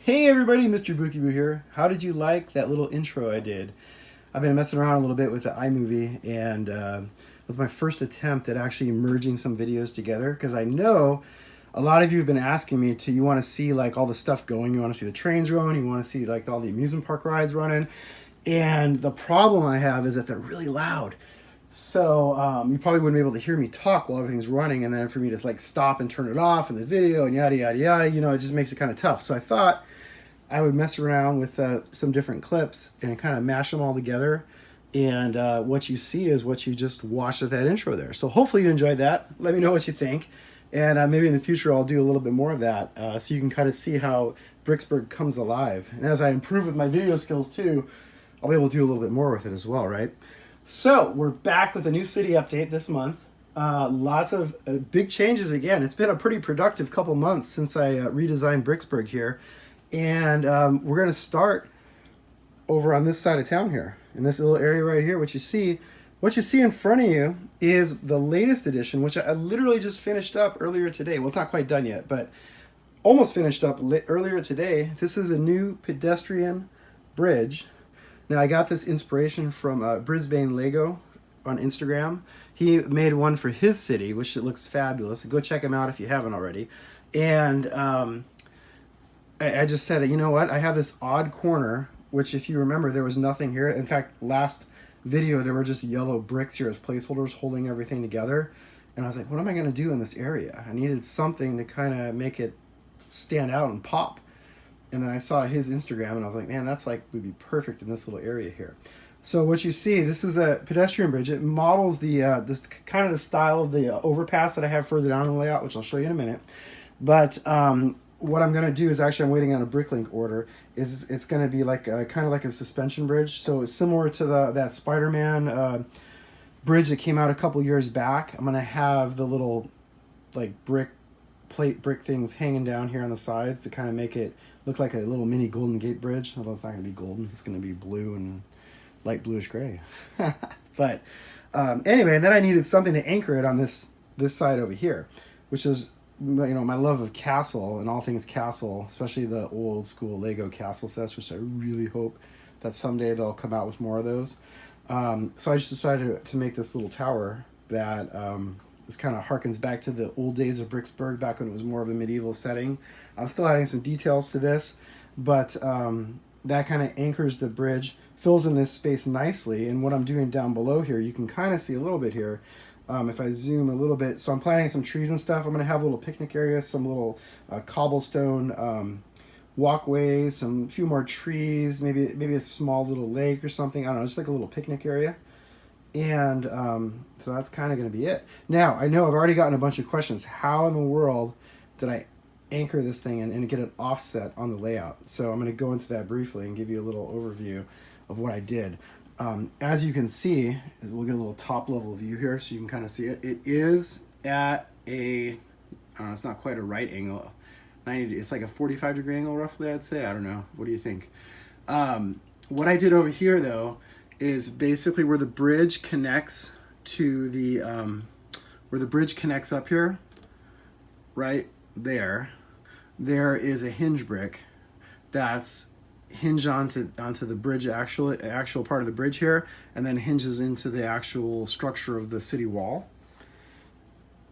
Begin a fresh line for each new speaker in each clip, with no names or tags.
Hey everybody, Mr. Bookie Boo here. How did you like that little intro I did? I've been messing around a little bit with the iMovie, and it was my first attempt at actually merging some videos together, because I know a lot of you have been asking me you want to see like all the stuff going, you want to see the trains going, you want to see like all the amusement park rides running, and the problem I have is that they're really loud. So you probably wouldn't be able to hear me talk while everything's running, and then for me to like stop and turn it off in the video and yada yada yada, it just makes it kind of tough. So I thought I would mess around with some different clips and kind of mash them all together. And what you see is what you just watched with that intro there. So hopefully you enjoyed that. Let me know what you think. And maybe in the future I'll do a little bit more of that so you can kind of see how Bricksburg comes alive. And as I improve with my video skills too, I'll be able to do a little bit more with it as well, right? So we're back with a new city update this month. Lots of big changes again. It's been a pretty productive couple months since I redesigned Bricksburg here. And we're going to start over on this side of town here, in this little area right here. What you see in front of you is the latest edition, which I literally just finished up earlier today. Well, it's not quite done yet, but almost finished up earlier today. This is a new pedestrian bridge. Now, I got this inspiration from Brisbane Lego on Instagram. He made one for his city, which it looks fabulous. Go check him out if you haven't already. And I just said, you know what? I have this odd corner, which if you remember, there was nothing here. In fact, last video, there were just yellow bricks here as placeholders holding everything together. And I was like, what am I going to do in this area? I needed something to kind of make it stand out and pop. And then I saw his Instagram and I was like, man, that's like, would be perfect in this little area here. So what you see, this is a pedestrian bridge. It models the this kind of the style of the overpass that I have further down in the layout, which I'll show you in a minute. But what I'm going to do is actually, I'm waiting on a Bricklink order, is it's going to be like kind of like a suspension bridge. So it's similar to that Spider-Man bridge that came out a couple years back. I'm going to have the little like brick things hanging down here on the sides to kind of make it look like a little mini Golden Gate Bridge, although it's not going to be golden. It's going to be blue and light bluish gray. But anyway, and then I needed something to anchor it on this side over here, which is, my love of castle and all things castle, especially the old school Lego castle sets, which I really hope that someday they'll come out with more of those. So I just decided to make this little tower that this kind of harkens back to the old days of Bricksburg, back when it was more of a medieval setting. I'm still adding some details to this, but that kind of anchors the bridge, fills in this space nicely. And what I'm doing down below here, you can kind of see a little bit here. If I zoom a little bit, so I'm planting some trees and stuff. I'm going to have a little picnic area, some little cobblestone walkways, a few more trees, maybe a small little lake or something. I don't know, just like a little picnic area. And so that's kind of going to be it. Now, I know I've already gotten a bunch of questions. How in the world did I anchor this thing and get it offset on the layout? So I'm going to go into that briefly and give you a little overview of what I did. As you can see, we'll get a little top level view here so you can kind of see it. It is at it's not quite a right angle. It's like a 45-degree angle roughly, I'd say. I don't know. What do you think? What I did over here though is basically where the bridge connects to the where the bridge connects up here, right there is a hinge brick that's hinge onto the bridge, actual part of the bridge here, and then hinges into the actual structure of the city wall.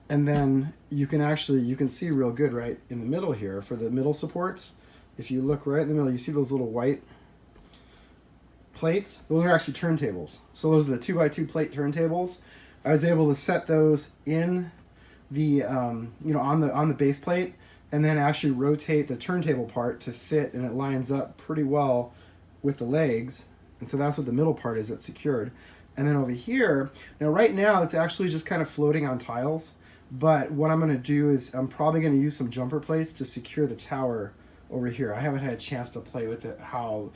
And then you can see real good right in the middle here for the middle supports. If you look right in the middle, you see those little white plates. Those are actually turntables. So those are the 2x2 plate turntables. I was able to set those in the on the base plate, and then actually rotate the turntable part to fit, and it lines up pretty well with the legs. And so that's what the middle part is that's secured. And then over here, now right now it's actually just kind of floating on tiles, but what I'm going to do is I'm probably going to use some jumper plates to secure the tower over here. I haven't had a chance to play with it, how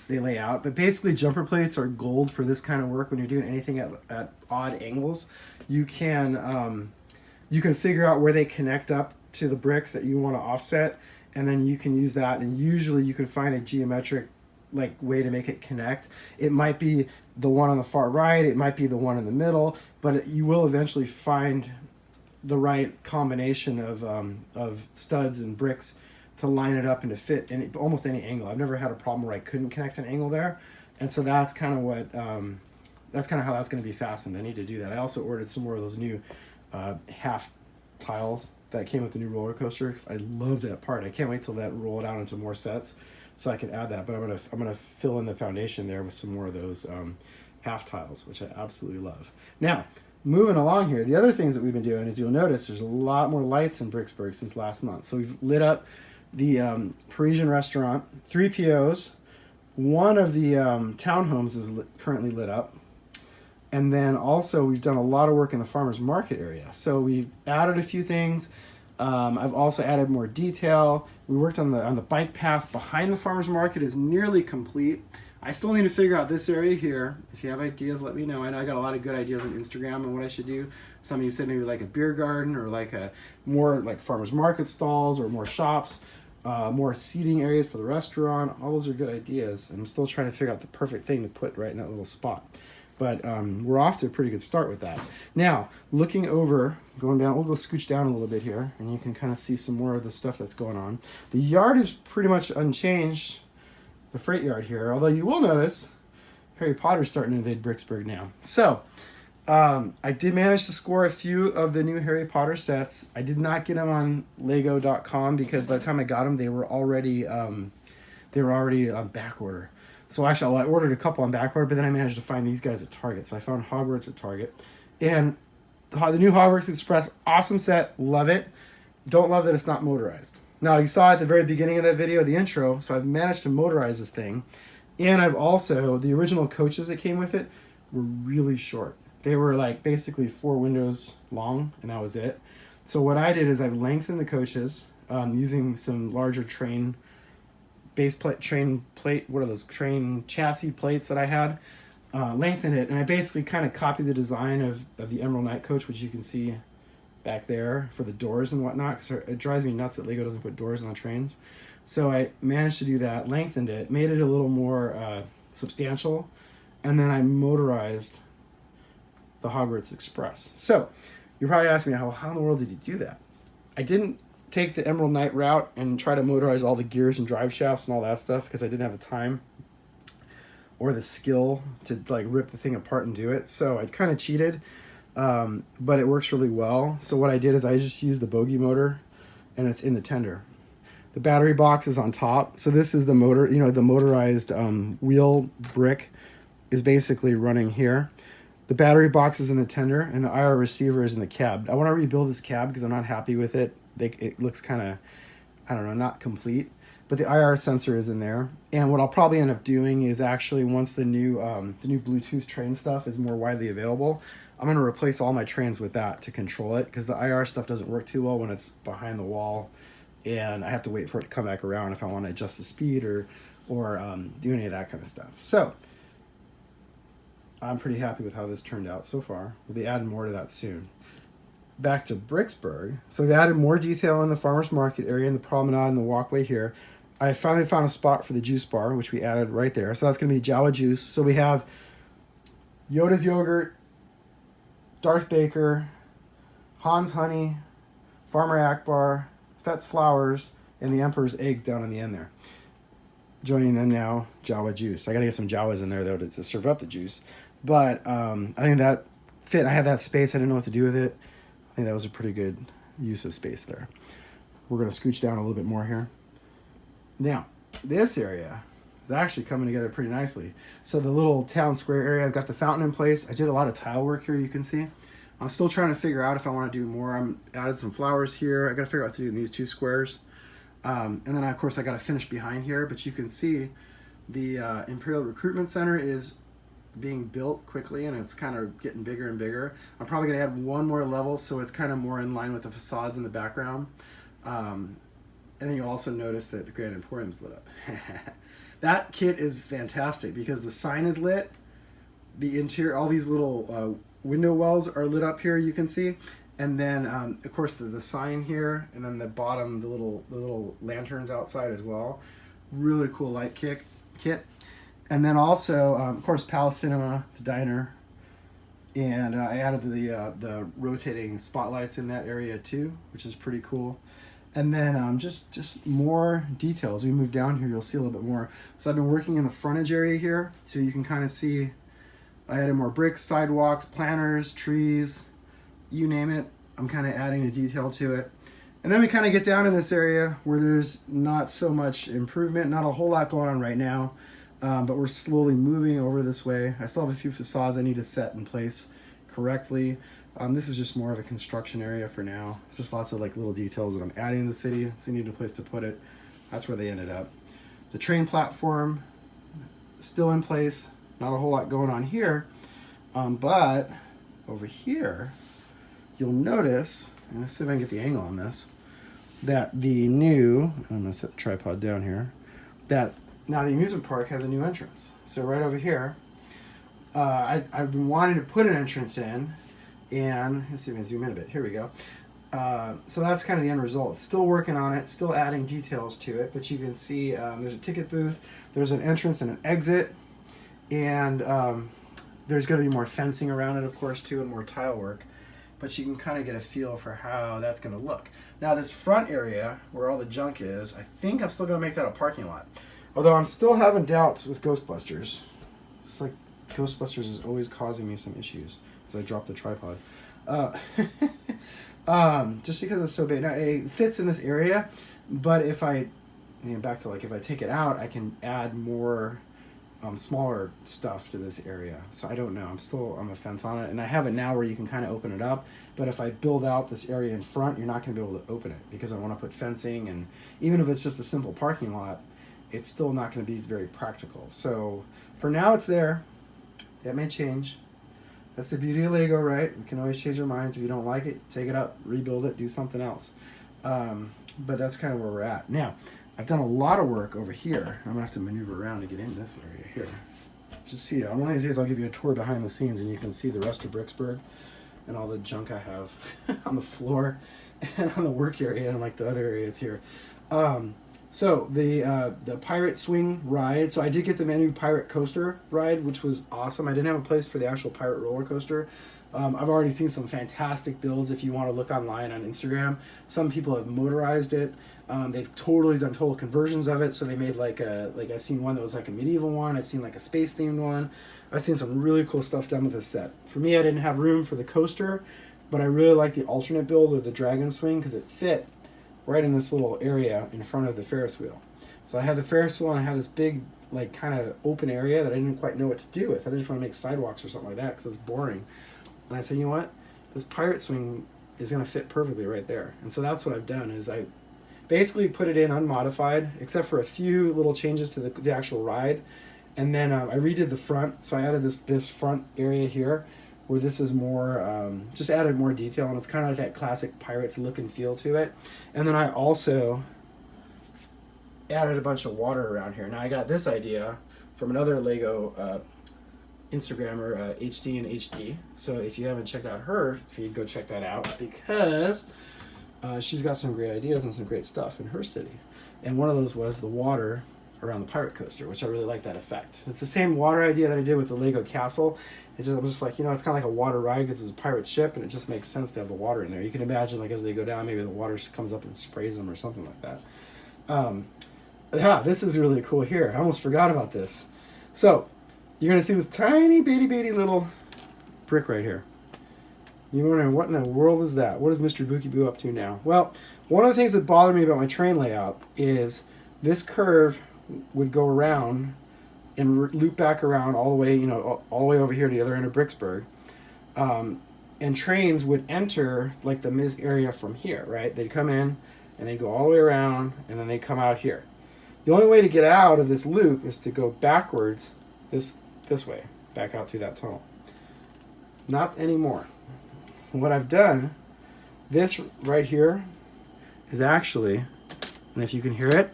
they lay out, but basically jumper plates are gold for this kind of work. When you're doing anything at odd angles, you can figure out where they connect up to the bricks that you want to offset, and then you can use that, and usually you can find a geometric way to make it connect. It might be the one on the far right, it might be the one in the middle, but you will eventually find the right combination of studs and bricks to line it up and to fit almost any angle. I've never had a problem where I couldn't connect an angle there, and so that's kind of what that's kind of how that's going to be fastened. I need to do that. I also ordered some more of those new half tiles that came with the new roller coaster. I love that part. I can't wait till that roll it out into more sets so I can add that. But I'm gonna fill in the foundation there with some more of those half tiles, which I absolutely love. Now, moving along here, the other things that we've been doing is you'll notice there's a lot more lights in Bricksburg since last month. So we've lit up the Parisian restaurant, 3 POs. One of the townhomes is currently lit up. And then also we've done a lot of work in the farmer's market area. So we've added a few things. I've also added more detail. We worked on the bike path behind the farmer's market is nearly complete. I still need to figure out this area here. If you have ideas, let me know. I know I got a lot of good ideas on Instagram on what I should do. Some of you said maybe like a beer garden or like a more like farmer's market stalls or more shops, more seating areas for the restaurant. All those are good ideas. I'm still trying to figure out the perfect thing to put right in that little spot. But we're off to a pretty good start with that. Now, looking over, going down, we'll go scooch down a little bit here, and you can kind of see some more of the stuff that's going on. The yard is pretty much unchanged, the freight yard here, although you will notice Harry Potter's starting to invade Bricksburg now. So, I did manage to score a few of the new Harry Potter sets. I did not get them on Lego.com because by the time I got them, they were already on back order. So actually, I ordered a couple on back order, but then I managed to find these guys at Target. So I found Hogwarts at Target. And the new Hogwarts Express, awesome set, love it. Don't love that it's not motorized. Now, you saw at the very beginning of that video, the intro, so I've managed to motorize this thing. And I've also, the original coaches that came with it were really short. They were like basically 4 windows long, and that was it. So what I did is I've lengthened the coaches using some larger train what are those, train chassis plates that I had, lengthened it, and I basically kind of copied the design of the Emerald Knight coach, which you can see back there for the doors and whatnot, because it drives me nuts that Lego doesn't put doors on trains. So I managed to do that, lengthened it, made it a little more substantial, and then I motorized the Hogwarts Express. So you're probably asking me, how in the world did you do that? I didn't take the Emerald Knight route and try to motorize all the gears and drive shafts and all that stuff because I didn't have the time or the skill to like rip the thing apart and do it. So I kind of cheated, but it works really well. So what I did is I just used the bogey motor, and it's in the tender. The battery box is on top. So this is the motor, the motorized wheel brick is basically running here. The battery box is in the tender, and the IR receiver is in the cab. I want to rebuild this cab because I'm not happy with it. It looks kind of, I don't know, not complete. But the IR sensor is in there. And what I'll probably end up doing is actually once the new Bluetooth train stuff is more widely available, I'm going to replace all my trains with that to control it, because the IR stuff doesn't work too well when it's behind the wall, and I have to wait for it to come back around if I want to adjust the speed or do any of that kind of stuff. So I'm pretty happy with how this turned out so far. We'll be adding more to that soon. Back to Bricksburg. So we've added more detail in the farmer's market area and the promenade and the walkway here. I finally found a spot for the juice bar, which we added right there. So that's going to be Jawa juice. So we have Yoda's yogurt, Darth Baker, Han's honey, Farmer Akbar, Fett's flowers, and the Emperor's eggs down in the end there. Joining them now, Jawa juice. I got to get some Jawas in there though to serve up the juice. But I think that fit. I had that space. I didn't know what to do with it. I think that was a pretty good use of space there. We're going to scooch down a little bit more here. Now, this area is actually coming together pretty nicely. So the little town square area, I've got the fountain in place. I did a lot of tile work here, you can see. I'm still trying to figure out if I want to do more. I'm added some flowers here. I got to figure out what to do in these 2 squares. And then, of course, I got to finish behind here. But you can see the Imperial Recruitment Center is being built quickly, and it's kind of getting bigger and bigger. I'm probably going to add one more level so it's kind of more in line with the facades in the background. And then you'll also notice that the Grand Emporium's lit up. That kit is fantastic because the sign is lit. The interior, all these little window wells are lit up here, you can see. And then, of course, the sign here, and then the bottom, the little lanterns outside as well. Really cool light kit. And then also, of course, Palace Cinema, the diner. And I added the rotating spotlights in that area too, which is pretty cool. And then just more details. We move down here, you'll see a little bit more. So I've been working in the frontage area here, so you can kind of see I added more bricks, sidewalks, planters, trees, you name it. I'm kind of adding a detail to it. And then we kind of get down in this area where there's not so much improvement, not a whole lot going on right now, but we're slowly moving over this way. I still have a few facades I need to set in place correctly. This is just more of a construction area for now. It's just lots of like little details that I'm adding in the city, so you need a place to put it. That's where they ended up. The train platform, still in place. Not a whole lot going on here, but over here, you'll notice, and let's see if I can get the angle on this, that the new, I'm gonna set the tripod down here, that now the amusement park has a new entrance. So right over here, I've been wanting to put an entrance in, and let's see if I can zoom in a bit. Here we go. So that's kind of the end result. Still working on it, still adding details to it, but you can see there's a ticket booth, there's an entrance and an exit, and there's going to be more fencing around it, of course, too, and more tile work. But you can kind of get a feel for how that's going to look. Now, this front area where all the junk is, I think I'm still going to make that a parking lot. Although I'm still having doubts with Ghostbusters. It's like Ghostbusters is always causing me some issues as I drop the tripod. Just because it's so big. Now, it fits in this area, but if I, back to like if I take it out, I can add more smaller stuff to this area. So I don't know. I'm still on the fence on it. And I have it now where you can kind of open it up. But if I build out this area in front, you're not going to be able to open it because I want to put fencing. And even if it's just a simple parking lot, it's still not going to be very practical. So for now, it's there. That may change. That's the beauty of Lego, right? We can always change our minds. If you don't like it, take it up, rebuild it, do something else. But that's kind of where we're at. Now, I've done a lot of work over here. I'm going to have to maneuver around to get in this area here. Just see it. On one of these days, I'll give you a tour behind the scenes, and you can see the rest of Bricksburg and all the junk I have on the floor and on the work area and like the other areas here. So the pirate swing ride. So I did get the new pirate coaster ride, which was awesome. I didn't have a place for the actual pirate roller coaster. I've already seen some fantastic builds. If you want to look online on Instagram, some people have motorized it. They've totally done total conversions of it. So they made like I've seen one that was like a medieval one. I've seen like a space themed one. I've seen some really cool stuff done with this set. For me, I didn't have room for the coaster, but I really like the alternate build or the dragon swing because it fit right in this little area in front of the Ferris wheel. So I had the Ferris wheel and I had this big like kind of open area that I didn't quite know what to do with. I just want to make sidewalks or something like that because it's boring. And I said, you know what? This pirate swing is going to fit perfectly right there. And so that's what I've done is I basically put it in unmodified, except for a few little changes to the actual ride. And then I redid the front. So I added this front area here where this is more, just added more detail. And it's kind of like that classic Pirates look and feel to it. And then I also added a bunch of water around here. Now I got this idea from another Lego Instagrammer, HD and HD. So if you haven't checked out her feed, go check that out because she's got some great ideas and some great stuff in her city. And one of those was the water around the pirate coaster, which I really like that effect. It's the same water idea that I did with the Lego castle. It's just like, it's kind of like a water ride because it's a pirate ship and it just makes sense to have the water in there. You can imagine like as they go down, maybe the water comes up and sprays them or something like that. Yeah, this is really cool here. I almost forgot about this. So you're going to see this tiny bitty little brick right here. You're wondering, what in the world is that? What is Mr. Bookie Boo up to now? Well, one of the things that bothered me about my train layout is this curve would go around and loop back around all the way, all the way over here to the other end of Bricksburg. And trains would enter like the Miz area from here, right? They'd come in and they'd go all the way around and then they'd come out here. The only way to get out of this loop is to go backwards this way, back out through that tunnel. Not anymore. What I've done, this right here is actually, and if you can hear it,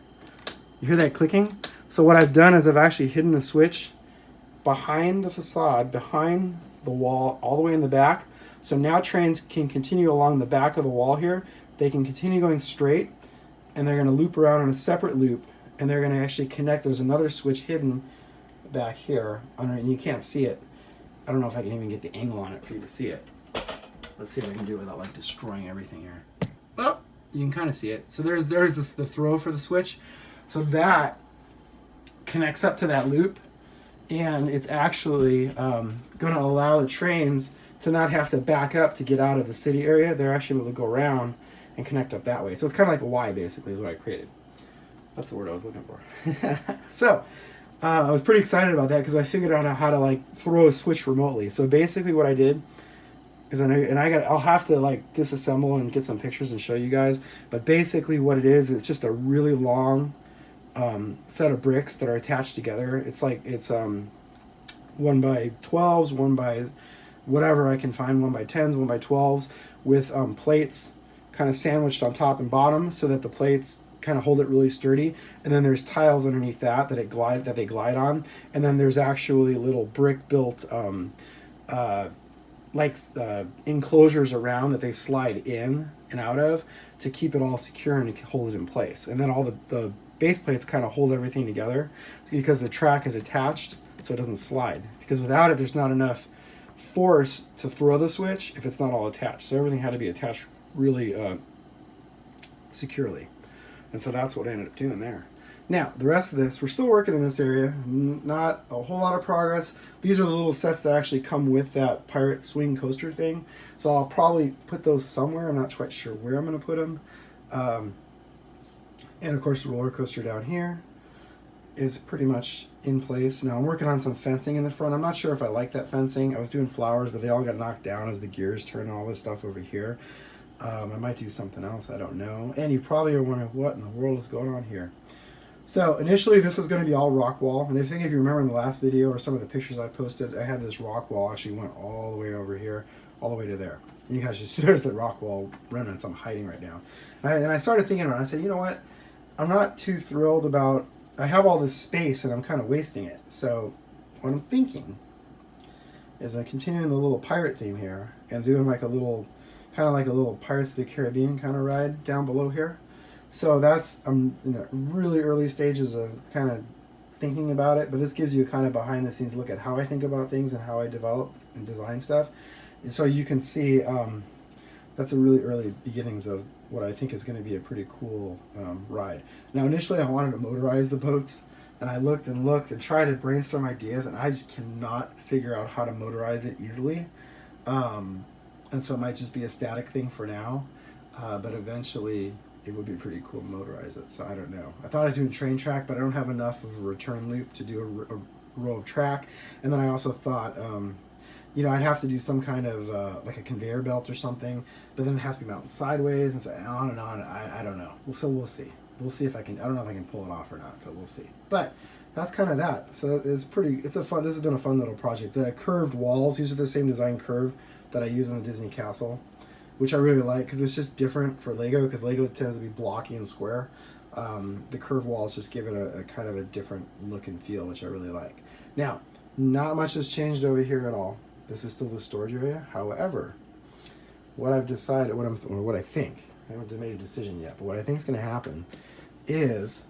you hear that clicking? So what I've done is I've actually hidden a switch behind the facade, behind the wall, all the way in the back. So now trains can continue along the back of the wall here. They can continue going straight, and they're going to loop around on a separate loop, and they're going to actually connect. There's another switch hidden back here, and you can't see it. I don't know if I can even get the angle on it for you to see it. Let's see if I can do it without like destroying everything here. Oh, you can kind of see it. So there's the throw for the switch. So that connects up to that loop, and it's actually going to allow the trains to not have to back up to get out of the city area. They're actually able to go around and connect up that way. So it's kind of like a Y, basically, is what I created. That's the word I was looking for. So I was pretty excited about that because I figured out how to like throw a switch remotely. So basically what I did is I'll have to like disassemble and get some pictures and show you guys. But basically what it is, it's just a really long set of bricks that are attached together. It's 1 by 12s, 1 by whatever I can find, 1 by 10s, 1 by 12s, with plates kind of sandwiched on top and bottom so that the plates kind of hold it really sturdy. And then there's tiles underneath that they glide on. And then there's actually little brick built enclosures around that they slide in and out of to keep it all secure and to hold it in place. And then all the base plates kind of hold everything together because the track is attached so it doesn't slide. Because without it, there's not enough force to throw the switch if it's not all attached. So everything had to be attached really securely. And so that's what I ended up doing there. Now, the rest of this, we're still working in this area. Not a whole lot of progress. These are the little sets that actually come with that pirate swing coaster thing. So I'll probably put those somewhere. I'm not quite sure where I'm going to put them. And of course, the roller coaster down here is pretty much in place. Now, I'm working on some fencing in the front. I'm not sure if I like that fencing. I was doing flowers, but they all got knocked down as the gears turn and all this stuff over here. I might do something else. I don't know. And you probably are wondering, what in the world is going on here? So initially this was going to be all rock wall, and I think if you remember in the last video or some of the pictures I posted, I had this rock wall actually went all the way over here, all the way to there. And you guys just, there's the rock wall remnants I'm hiding right now. And I started thinking about it. I said, you know what? I'm not too thrilled about, I have all this space and I'm kind of wasting it. So what I'm thinking is I'm continuing the little pirate theme here and doing like a little, kind of like a little Pirates of the Caribbean kind of ride down below here. So that's, I'm in the really early stages of kind of thinking about it, but this gives you a kind of behind the scenes look at how I think about things and how I develop and design stuff. And so you can see that's the really early beginnings of what I think is going to be a pretty cool ride. Now initially I wanted to motorize the boats, and I looked and tried to brainstorm ideas, and I just cannot figure out how to motorize it easily. And so it might just be a static thing for now, but eventually it would be pretty cool to motorize it. So I don't know. I thought I'd do a train track, but I don't have enough of a return loop to do a row of track. And then I also thought, you know, I'd have to do some kind of like a conveyor belt or something, but then it'd have to be mounted sideways and so on and on. I don't know. So we'll see. We'll see if I can. I don't know if I can pull it off or not, but we'll see. But that's kind of that. So it's pretty. It's a fun. This has been a fun little project. The curved walls. These are the same design curve that I use in the Disney Castle, which I really like because it's just different for Lego, because Lego tends to be blocky and square. The curved walls just give it a kind of a different look and feel, which I really like. Now, not much has changed over here at all. This is still the storage area. However, what I've decided, what I think, I haven't made a decision yet, but what I think is going to happen is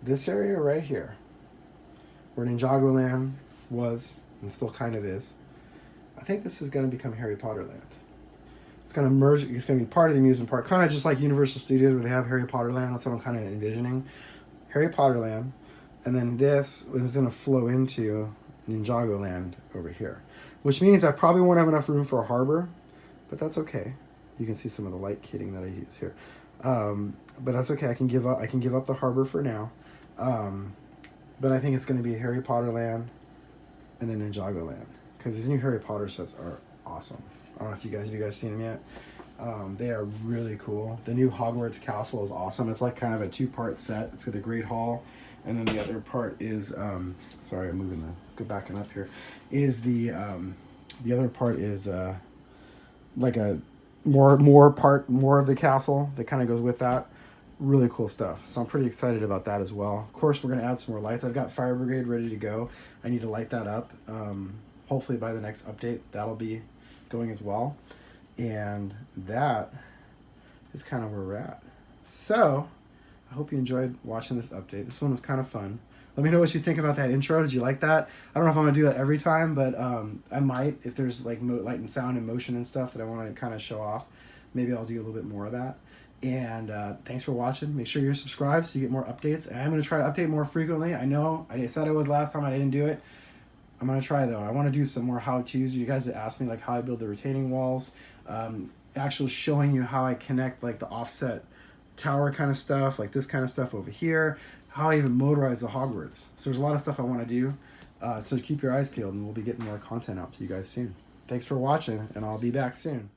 this area right here, where Ninjago Land was and still kind of is, I think this is going to become Harry Potter Land. It's going to merge, it's going to be part of the amusement park, kind of just like Universal Studios where they have Harry Potter Land. That's what I'm kind of envisioning. Harry Potter Land, and then this is going to flow into Ninjago Land over here, which means I probably won't have enough room for a harbor, but that's okay. You can see some of the light kitting that I use here, but that's okay. I can give up the harbor for now, but I think it's going to be Harry Potter Land and then Ninjago Land, because these new Harry Potter sets are awesome. I don't know if have you guys seen them yet? They are really cool. The new Hogwarts Castle is awesome. It's like kind of a two-part set. It's got the Great Hall, and then the other part is sorry, I'm moving go back and up here. Is the other part is like a more of the castle that kind of goes with that. Really cool stuff. So I'm pretty excited about that as well. Of course, we're going to add some more lights. I've got Fire Brigade ready to go. I need to light that up. Hopefully by the next update, that'll be going as well. And that is kind of where we're at. So I hope you enjoyed watching this update. This one was kind of fun. Let me know what you think about that intro. Did you like that? I don't know if I'm going to do that every time, but I might. If there's like light and sound and motion and stuff that I want to kind of show off, maybe I'll do a little bit more of that. And thanks for watching. Make sure you're subscribed so you get more updates. And I'm going to try to update more frequently. I know I said I was last time, I didn't do it. I'm going to try though. I want to do some more how-tos. You guys that asked me like how I build the retaining walls, actually showing you how I connect like the offset tower kind of stuff, like this kind of stuff over here, how I even motorize the Hogwarts. So there's a lot of stuff I want to do. So keep your eyes peeled and we'll be getting more content out to you guys soon. Thanks for watching and I'll be back soon.